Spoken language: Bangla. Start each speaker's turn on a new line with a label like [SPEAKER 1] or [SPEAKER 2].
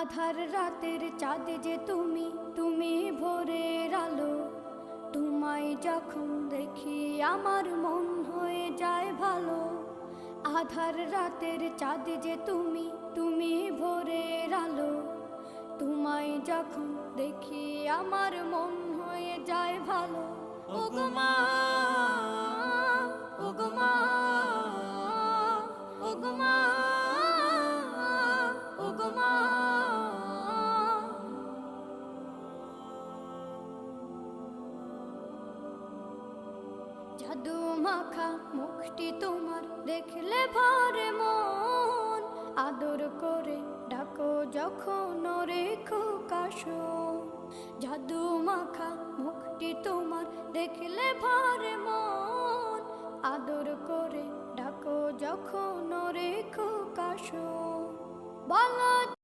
[SPEAKER 1] আধার রাতের চাঁদ যে তুমি, তুমি ভোরের আলো। তোমায় যখন দেখি আমার মন হয়ে যায় ভালো। আধার রাতের চাঁদ যে তুমি, তুমি ভোরের আলো। তোমায় যখন দেখি আমার মন হয়ে যায় ভালো। ওগো মা, ওগো মা, ওগো মা, ওগো মা। জাদু মাখা মুখটি তোমার দেখলে ভরে মন। আদর করে ডাকো যখন রেখো কাশন। জাদু মাখা মুখটি তোমার দেখলে ভরে মন। আদর করে ডাকো যখন রেখো কাশন। বলো